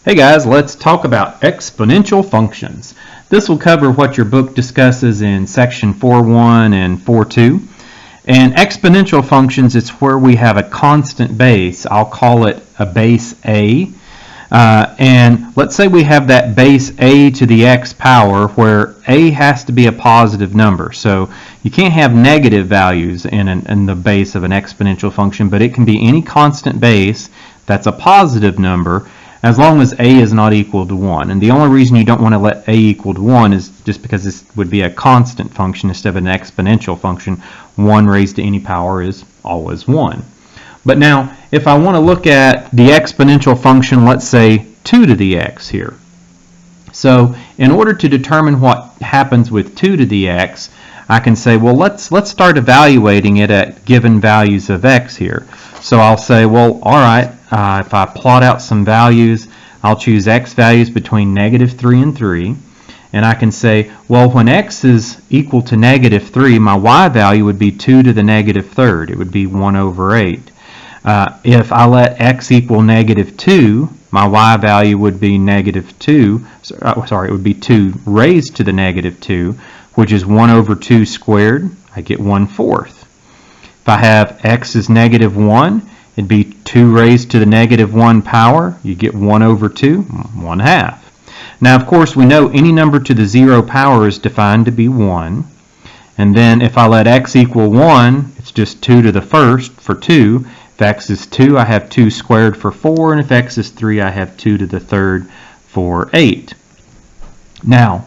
Hey guys, let's talk about exponential functions. This will cover what your book discusses in section 4.1 and 4.2. And exponential functions, it's where we have a constant base. I'll call it a base a. And let's say we have that base a to the x power where a has to be a positive number. So you can't have negative values in the base of an exponential function, but it can be any constant base that's a positive number as long as a is not equal to 1. And the only reason you don't want to let a equal to 1 is just because this would be a constant function instead of an exponential function. 1 raised to any power is always 1. But now, if I want to look at the exponential function, let's say 2 to the x here. So in order to determine what happens with 2 to the x, I can say, well, let's start evaluating it at given values of x here. So I'll say, well, all right, if I plot out some values, I'll choose x values between -3 and 3. And I can say, well, when x is equal to -3, my y value would be 2 to the -3rd. It would be 1 over 8. If I let x equal -2, my y value would be -2. It would be 2 raised to the -2, which is 1 over 2 squared. I get 1/4. If I have x is -1, it'd be 2 raised to the -1 power. You get 1 over 2, 1/2. Now, of course, we know any number to the 0 power is defined to be 1. And then if I let x equal 1, it's just 2 to the 1st for 2. If x is 2, I have 2 squared for 4. And if x is 3, I have 2 to the 3rd for 8. Now,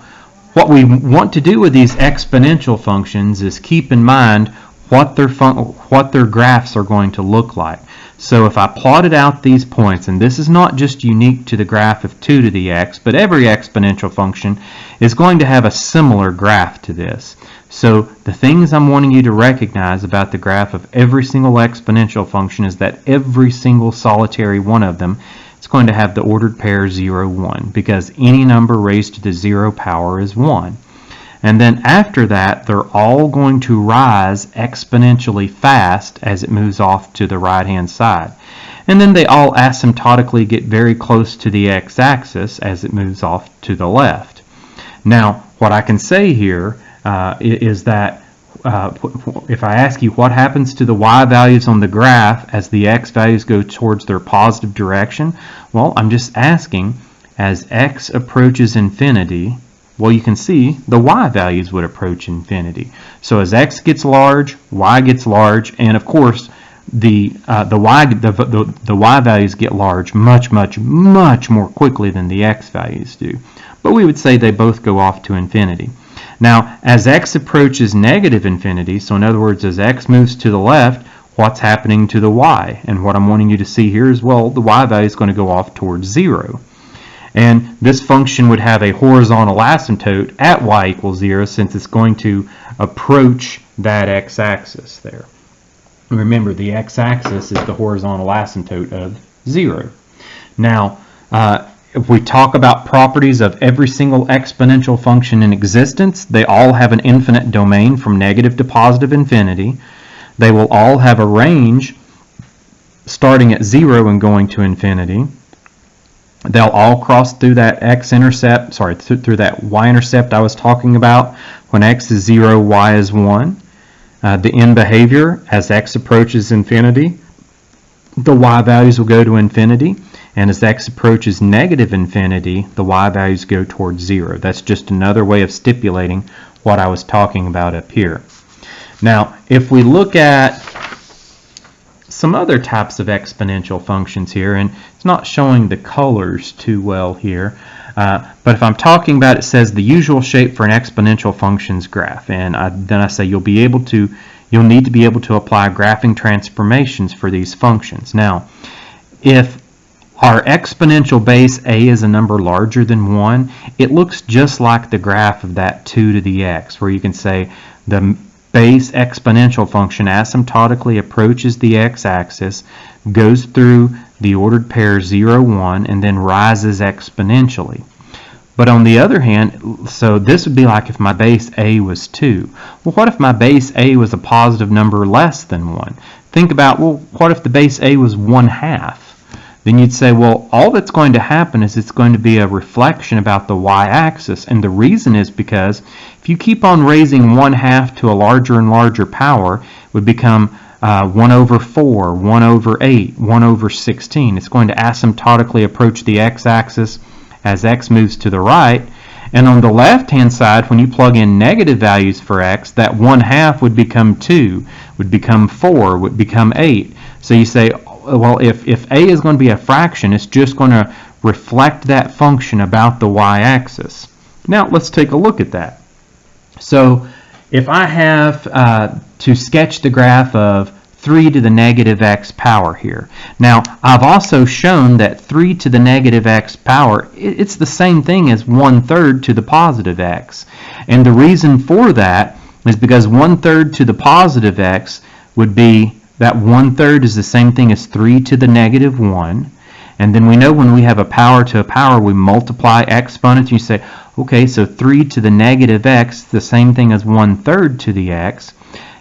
what we want to do with these exponential functions is keep in mind what their graphs are going to look like. So if I plotted out these points, and this is not just unique to the graph of 2 to the x, but every exponential function is going to have a similar graph to this. So the things I'm wanting you to recognize about the graph of every single exponential function is that every single solitary one of them is going to have the ordered pair 0, 1, because any number raised to the 0 power is 1. And then after that, they're all going to rise exponentially fast as it moves off to the right-hand side. And then they all asymptotically get very close to the x-axis as it moves off to the left. Now, what I can say here is that if I ask you what happens to the y values on the graph as the x values go towards their positive direction, well, I'm just asking, as x approaches infinity, well, you can see the y values would approach infinity. So as x gets large, y gets large, and of course the y values get large much more quickly than the x values do. But we would say they both go off to infinity. Now, as x approaches negative infinity, so in other words, as x moves to the left, what's happening to the y? And what I'm wanting you to see here is, well, the y value is going to go off towards 0. And this function would have a horizontal asymptote at y equals 0 since it's going to approach that x-axis there. Remember, the x-axis is the horizontal asymptote of 0. Now, if we talk about properties of every single exponential function in existence, they all have an infinite domain from negative to positive infinity. They will all have a range starting at 0 and going to infinity. They'll all cross through that through that y-intercept I was talking about. When x is 0, y is 1. The end behavior, as x approaches infinity, the y values will go to infinity. And as x approaches negative infinity, the y values go towards 0. That's just another way of stipulating what I was talking about up here. Now, if we look at some other types of exponential functions here, and it's not showing the colors too well here, but if I'm talking about, it says the usual shape for an exponential functions graph, and then I say you'll need to be able to apply graphing transformations for these functions. Now, if our exponential base a is a number larger than 1, it looks just like the graph of that 2 to the x, where you can say the base exponential function asymptotically approaches the x-axis, goes through the ordered pair 0, 1, and then rises exponentially. But on the other hand, so this would be like if my base a was 2. Well, what if my base a was a positive number less than 1? Think about, well, what if the base a was 1/2? then you'd say, well, all that's going to happen is it's going to be a reflection about the y-axis. And the reason is because if you keep on raising 1/2 to a larger and larger power, it would become 1 over 4, 1 over 8, 1 over 16. It's going to asymptotically approach the x-axis as x moves to the right. And on the left-hand side, when you plug in negative values for x, that 1/2 would become 2, would become 4, would become 8. So you say, well, if a is going to be a fraction, it's just going to reflect that function about the y-axis. Now, let's take a look at that. So if I have to sketch the graph of 3 to the negative x power here. Now, I've also shown that 3 to the negative x power, it's the same thing as 1/3 to the positive x. And the reason for that is because 1/3 to the positive x would be that 1/3 is the same thing as 3 to the negative 1. And then we know when we have a power to a power, we multiply exponents. You say, okay, so 3 to the negative x is the same thing as 1/3 to the x.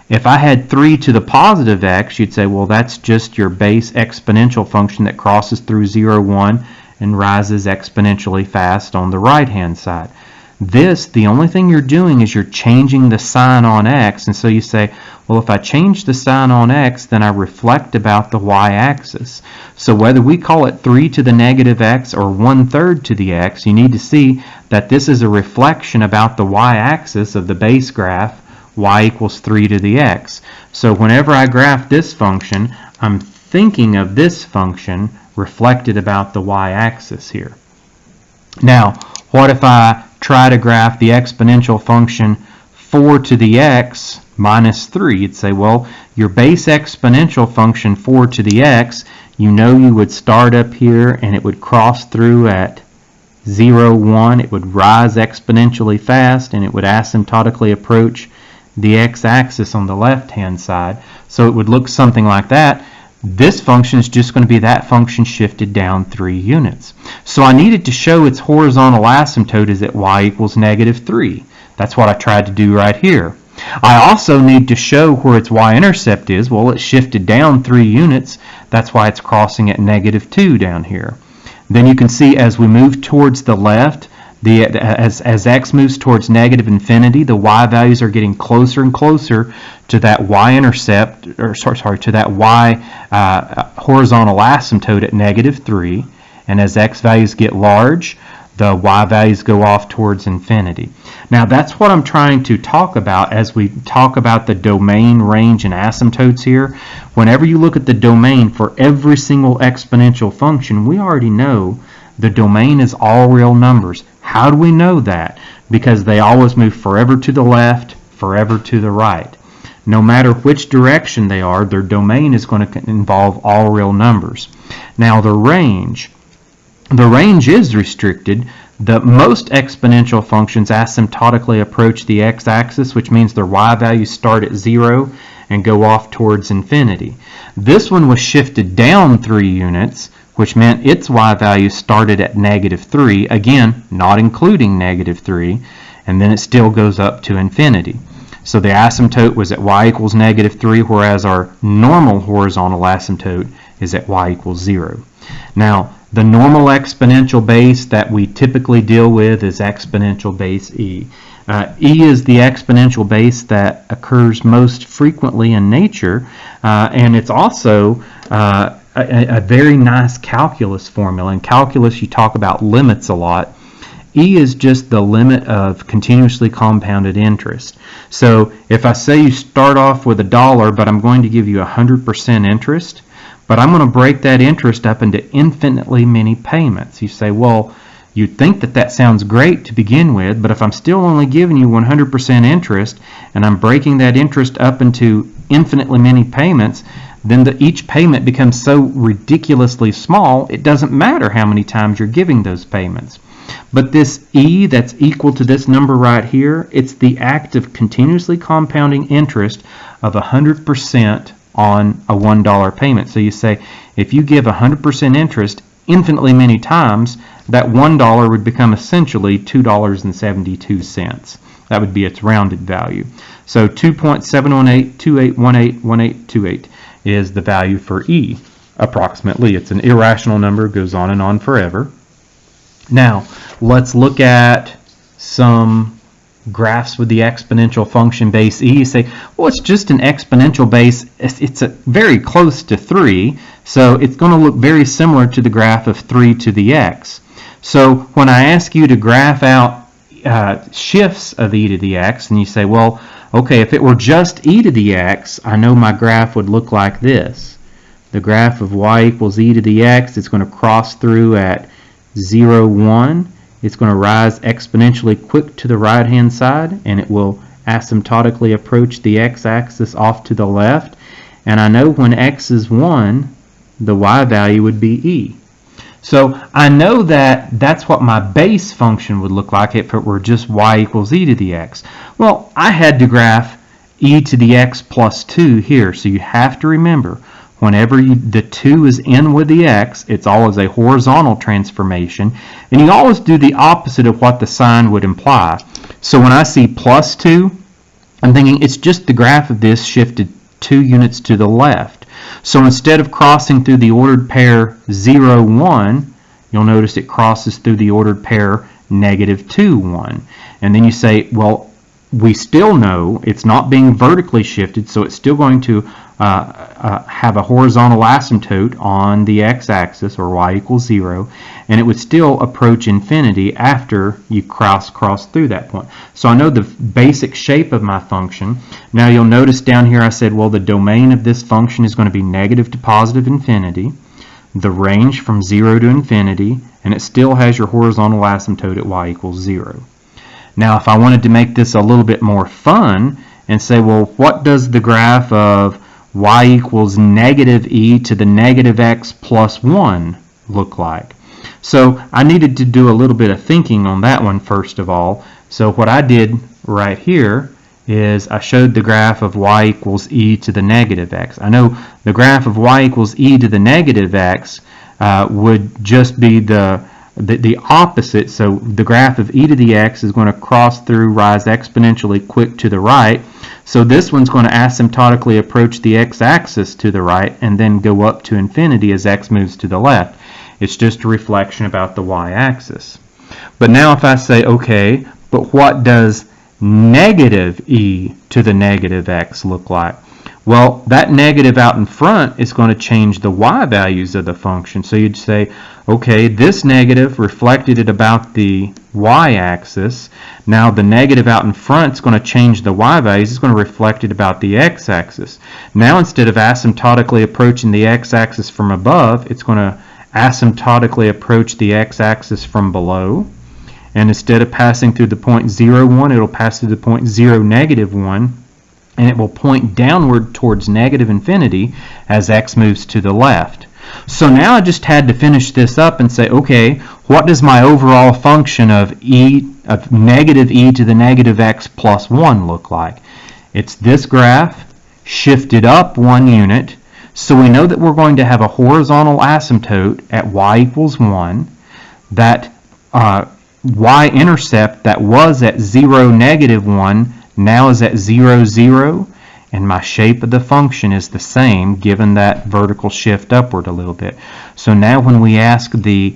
If I had 3 to the positive x, you'd say, well, that's just your base exponential function that crosses through 0, 1 and rises exponentially fast on the right-hand side. This, the only thing you're doing is you're changing the sign on x, and so you say, well, if I change the sign on x, then I reflect about the y-axis. So whether we call it 3 to the negative x or 1/3 to the x, you need to see that this is a reflection about the y-axis of the base graph, y equals 3 to the x. So whenever I graph this function, I'm thinking of this function reflected about the y-axis here. Now, what if I try to graph the exponential function 4 to the x minus 3? You'd say, well, your base exponential function 4 to the x, you know you would start up here and it would cross through at 0, 1. It would rise exponentially fast and it would asymptotically approach the x-axis on the left-hand side. So it would look something like that. This function is just going to be that function shifted down 3 units. So I needed to show its horizontal asymptote is at y equals negative 3. That's what I tried to do right here. I also need to show where its y-intercept is. Well, it's shifted down 3 units. That's why it's crossing at negative 2 down here. Then you can see as we move towards the left, as x moves towards negative infinity, the y values are getting closer and closer to that y-intercept, or sorry, to that y horizontal asymptote at negative 3. And as x values get large, the y values go off towards infinity. Now that's what I'm trying to talk about as we talk about the domain, range, and asymptotes here. Whenever you look at the domain for every single exponential function, we already know the domain is all real numbers. How do we know that? Because they always move forever to the left, forever to the right. No matter which direction they are, their domain is going to involve all real numbers. Now the range is restricted. Most exponential functions asymptotically approach the x-axis, which means their y values start at 0 and go off towards infinity. This one was shifted down 3 units, which meant its y value started at negative 3, again, not including negative 3, and then it still goes up to infinity. So the asymptote was at y equals negative 3, whereas our normal horizontal asymptote is at y equals 0. Now, the normal exponential base that we typically deal with is exponential base e. E is the exponential base that occurs most frequently in nature, and it's also a very nice calculus formula. In calculus, you talk about limits a lot. E is just the limit of continuously compounded interest. So if I say you start off with $1, but I'm going to give you 100% interest, but I'm going to break that interest up into infinitely many payments. You say, well, you'd think that that sounds great to begin with, but if I'm still only giving you 100% interest and I'm breaking that interest up into infinitely many payments, then each payment becomes so ridiculously small, it doesn't matter how many times you're giving those payments. But this E that's equal to this number right here, it's the act of continuously compounding interest of 100% on a $1 payment. So you say, if you give 100% interest infinitely many times, that $1 would become essentially $2.72. That would be its rounded value. So 2.71828181828 is the value for E. approximately. It's an irrational number, goes on and on forever. Now, let's look at some graphs with the exponential function base e. You say, well, it's just an exponential base. It's very close to 3, so it's going to look very similar to the graph of 3 to the x. So when I ask you to graph out shifts of e to the x, and you say, well, okay, if it were just e to the x, I know my graph would look like this. The graph of y equals e to the x, it's going to cross through at 0, 1. It's going to rise exponentially quick to the right-hand side, and it will asymptotically approach the x-axis off to the left. And I know when x is 1, the y value would be e. So I know that that's what my base function would look like if it were just y equals e to the x. Well, I had to graph e to the x plus 2 here, so you have to remember, whenever the 2 is in with the x, it's always a horizontal transformation, and you always do the opposite of what the sign would imply. So when I see plus 2, I'm thinking it's just the graph of this shifted 2 units to the left. So instead of crossing through the ordered pair 0, 1, you'll notice it crosses through the ordered pair negative 2, 1. And then you say, well, we still know it's not being vertically shifted, so it's still going to have a horizontal asymptote on the x-axis, or y equals 0, and it would still approach infinity after you cross through that point. So I know the basic shape of my function. Now you'll notice down here I said, well, the domain of this function is going to be negative to positive infinity, the range from 0 to infinity, and it still has your horizontal asymptote at y equals 0. Now if I wanted to make this a little bit more fun and say, well, what does the graph of y equals negative e to the negative x plus 1 look like? So I needed to do a little bit of thinking on that one first of all. So what I did right here is I showed the graph of y equals e to the negative x. I know the graph of y equals e to the negative x would just be the opposite. So the graph of e to the x is going to cross through, rise exponentially quick to the right. So this one's going to asymptotically approach the x-axis to the right and then go up to infinity as x moves to the left. It's just a reflection about the y-axis. But now if I say, okay, but what does negative e to the negative x look like? Well, that negative out in front is going to change the y values of the function. So you'd say, okay, this negative reflected at about the y-axis. Now the negative out in front is going to change the y values. It's going to reflect it about the x-axis. Now instead of asymptotically approaching the x-axis from above, it's going to asymptotically approach the x-axis from below. And instead of passing through the point 0, 1, it'll pass through the point 0, negative 1. And it will point downward towards negative infinity as x moves to the left. So now I just had to finish this up and say, okay, what does my overall function of negative e to the negative x plus 1 look like? It's this graph shifted up 1 unit. So we know that we're going to have a horizontal asymptote at y equals 1. That y-intercept that was at 0, negative 1 now is at 0, 0, and my shape of the function is the same given that vertical shift upward a little bit. So now when we ask the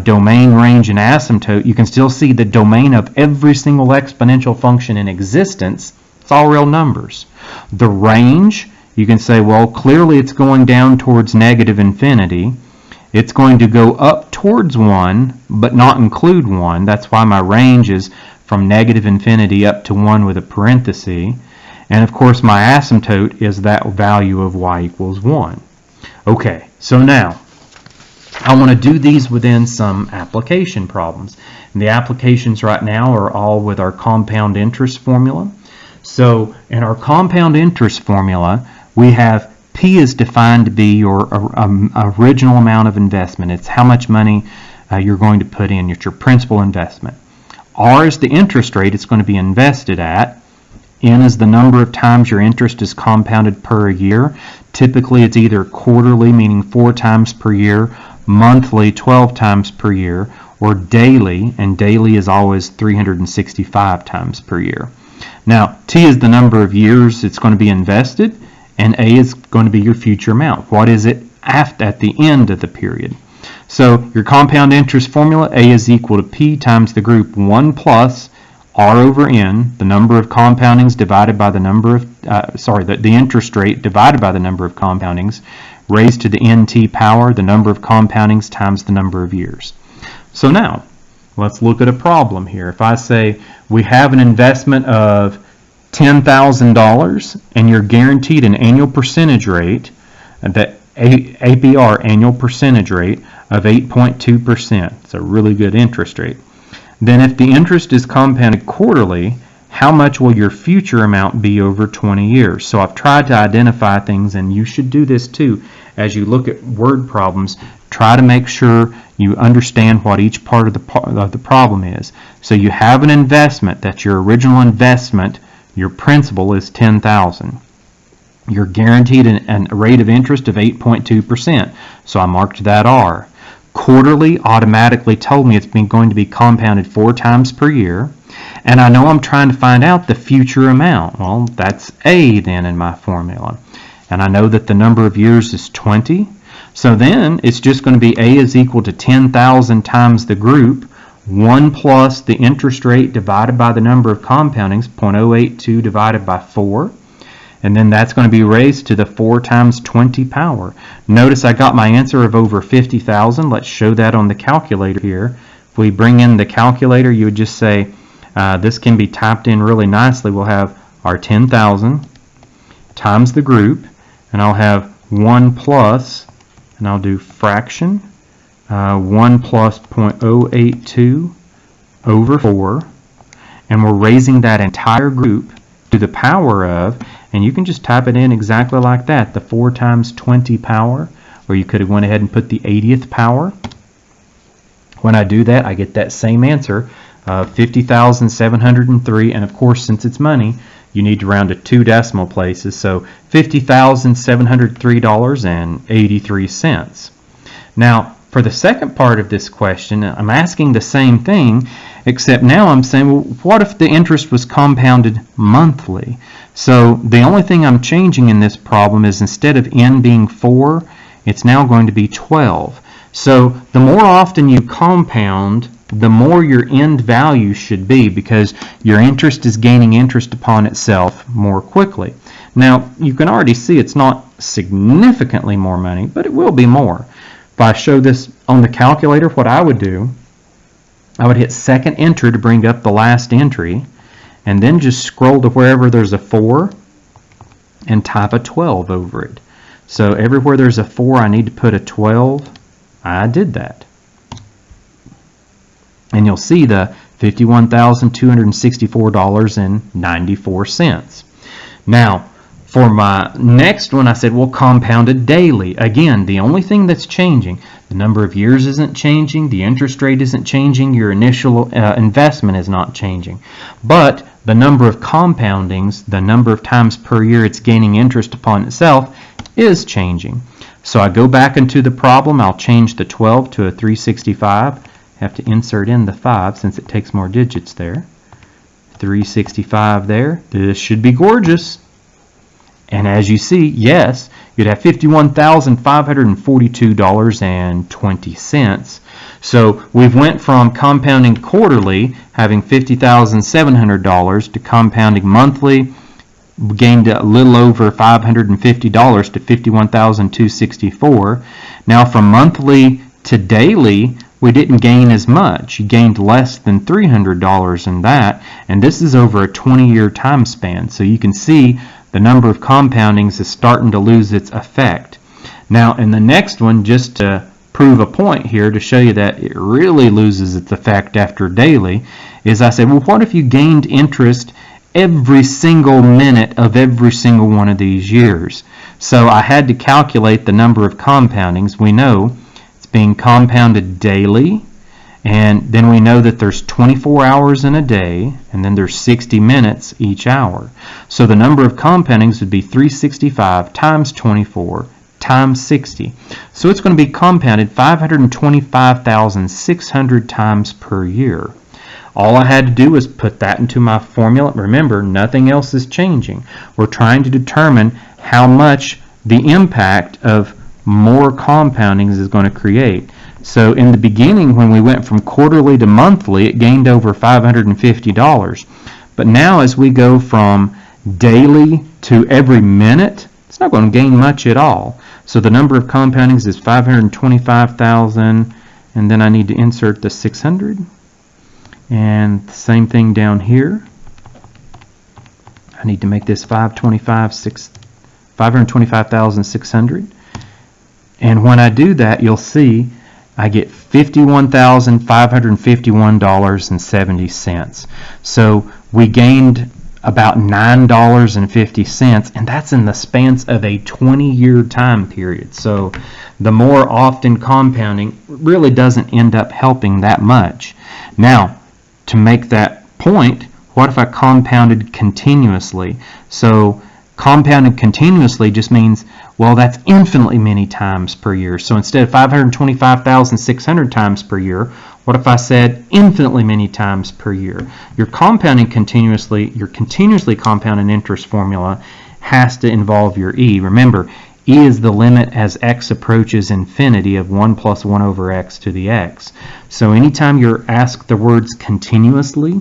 domain, range, and asymptote, you can still see the domain of every single exponential function in existence. It's all real numbers. The range, you can say, well, clearly it's going down towards negative infinity. It's going to go up towards 1, but not include 1. That's why my range is from negative infinity up to 1 with a parenthesis. And of course my asymptote is that value of y equals 1. Okay, so now I want to do these within some application problems. And the applications right now are all with our compound interest formula. So in our compound interest formula, we have P is defined to be your original amount of investment. It's how much money you're going to put in. It's your principal investment. R is the interest rate it's going to be invested at. N is the number of times your interest is compounded per year. Typically it's either quarterly, meaning 4 times per year, monthly, 12 times per year, or daily, and daily is always 365 times per year. Now, T is the number of years it's going to be invested, and A is going to be your future amount. What is it at the end of the period. So your compound interest formula, A is equal to P times the group 1 plus R over N, the number of compoundings divided by the number of, the interest rate divided by the number of compoundings, raised to the NT power, the number of compoundings times the number of years. So now, let's look at a problem here. If I say we have an investment of $10,000 and you're guaranteed an annual percentage rate, the APR, annual percentage rate, of 8.2%. It's a really good interest rate. Then if the interest is compounded quarterly, how much will your future amount be over 20 years? So I've tried to identify things, and you should do this too. As you look at word problems, try to make sure you understand what each part of the problem is. So you have an investment, that's your original investment, your principal is $10,000. You're guaranteed a rate of interest of 8.2%, so I marked that R. Quarterly automatically told me it's going to be compounded 4 times per year, and I know I'm trying to find out the future amount. Well, that's A then in my formula, and I know that the number of years is 20, so then it's just going to be A is equal to 10,000 times the group, 1 plus the interest rate divided by the number of compoundings, 0.082 divided by 4. And then that's going to be raised to the 4 times 20 power. Notice I got my answer of over 50,000. Let's show that on the calculator here. If we bring in the calculator, you would just say, this can be typed in really nicely. We'll have our 10,000 times the group, and I'll have 1 plus, and I'll do fraction, 1 plus 0.082 over 4, and we're raising that entire group to the power of, and you can just type it in exactly like that, the 4 times 20 power, or you could have went ahead and put the 80th power. When I do that, I get that same answer, 50,703, and of course, since it's money, you need to round to 2 decimal places, so $50,703.83. Now, for the second part of this question, I'm asking the same thing, except now I'm saying, well, what if the interest was compounded monthly? So the only thing I'm changing in this problem is instead of n being 4, it's now going to be 12. So the more often you compound, the more your end value should be, because your interest is gaining interest upon itself more quickly. Now, you can already see it's not significantly more money, but it will be more. If I show this on the calculator, what I would do, I would hit second enter to bring up the last entry, and then just scroll to wherever there's a 4 and type a 12 over it. So everywhere there's a 4, I need to put a 12. I did that. And you'll see the $51,264.94. Now, for my next one, I said, well, compounded daily. Again, the only thing that's changing, the number of years isn't changing, the interest rate isn't changing, your initial investment is not changing. But the number of compoundings, the number of times per year it's gaining interest upon itself, is changing. So I go back into the problem, I'll change the 12 to a 365. Have to insert in the 5 since it takes more digits there. 365 there. This should be gorgeous. And as you see, yes, you'd have $51,542.20. So we've went from compounding quarterly, having $50,700, to compounding monthly, we gained a little over $550 to $51,264. Now from monthly to daily, we didn't gain as much. You gained less than $300 in that, and this is over a 20-year time span. So you can see the number of compoundings is starting to lose its effect. Now in the next one, just to prove a point here to show you that it really loses its effect after daily, is I said, well, what if you gained interest every single minute of every single one of these years? So I had to calculate the number of compoundings. We know it's being compounded daily, and then we know that there's 24 hours in a day, and then there's 60 minutes each hour. So the number of compoundings would be 365 times 24 times 60. So it's going to be compounded 525,600 times per year. All I had to do was put that into my formula. Remember, nothing else is changing. We're trying to determine how much the impact of more compoundings is going to create. So in the beginning, when we went from quarterly to monthly, it gained over $550. But now as we go from daily to every minute, it's not going to gain much at all. So the number of compoundings is 525,000, and then I need to insert the 600. And the same thing down here. I need to make this 525,600. And when I do that, you'll see I get $51,551.70. So we gained about $9.50, and that's in the span of a 20-year time period. So the more often compounding really doesn't end up helping that much. Now, to make that point, what if I compounded continuously? So compounded continuously just means, well, that's infinitely many times per year. So instead of 525,600 times per year, what if I said infinitely many times per year? Your continuously compounding interest formula has to involve your e. Remember, e is the limit as x approaches infinity of 1 plus 1 over x to the x. So anytime you're asked the words continuously,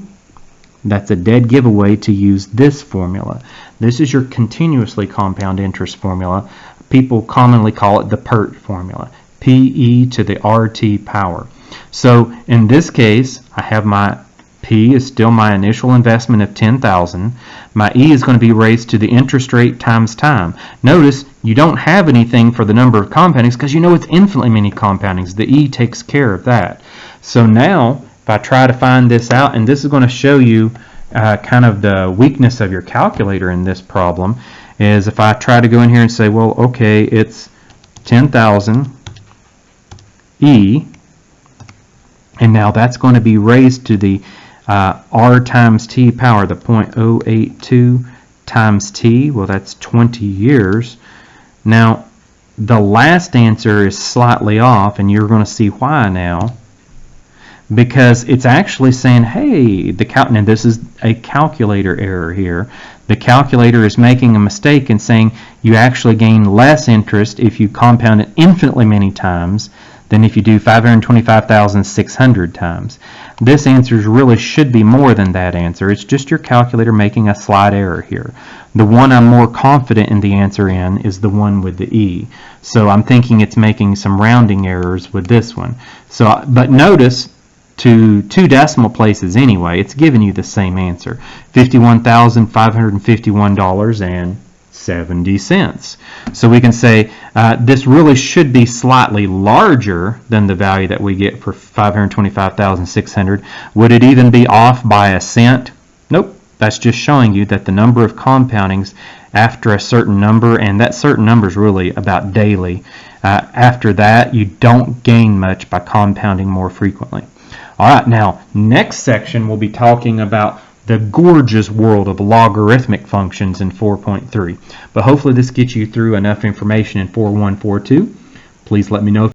that's a dead giveaway to use this formula. This is your continuously compound interest formula. People commonly call it the PERT formula, P-E to the RT power. So in this case, I have my P is still my initial investment of $10,000. My E is going to be raised to the interest rate times time. Notice you don't have anything for the number of compoundings because you know it's infinitely many compoundings. The E takes care of that. So now if I try to find this out, and this is going to show you kind of the weakness of your calculator in this problem, is if I try to go in here and say, well, okay, it's 10,000 E, and now that's going to be raised to the R times T power, the 0.082 times T. Well, that's 20 years. Now, the last answer is slightly off, and you're going to see why now. Because it's actually saying, hey, and this is a calculator error here. The calculator is making a mistake and saying you actually gain less interest if you compound it infinitely many times than if you do 525,600 times. This answer really should be more than that answer. It's just your calculator making a slight error here. The one I'm more confident in the answer in is the one with the E. So I'm thinking it's making some rounding errors with this one. So, but notice, to 2 decimal places anyway, it's giving you the same answer, $51,551.70. So we can say this really should be slightly larger than the value that we get for 525,600. Would it even be off by a cent? Nope. That's just showing you that the number of compoundings after a certain number, and that certain number is really about daily, after that you don't gain much by compounding more frequently. Alright, now next section we'll be talking about the gorgeous world of logarithmic functions in 4.3. But hopefully this gets you through enough information in 4.1, 4.2. Please let me know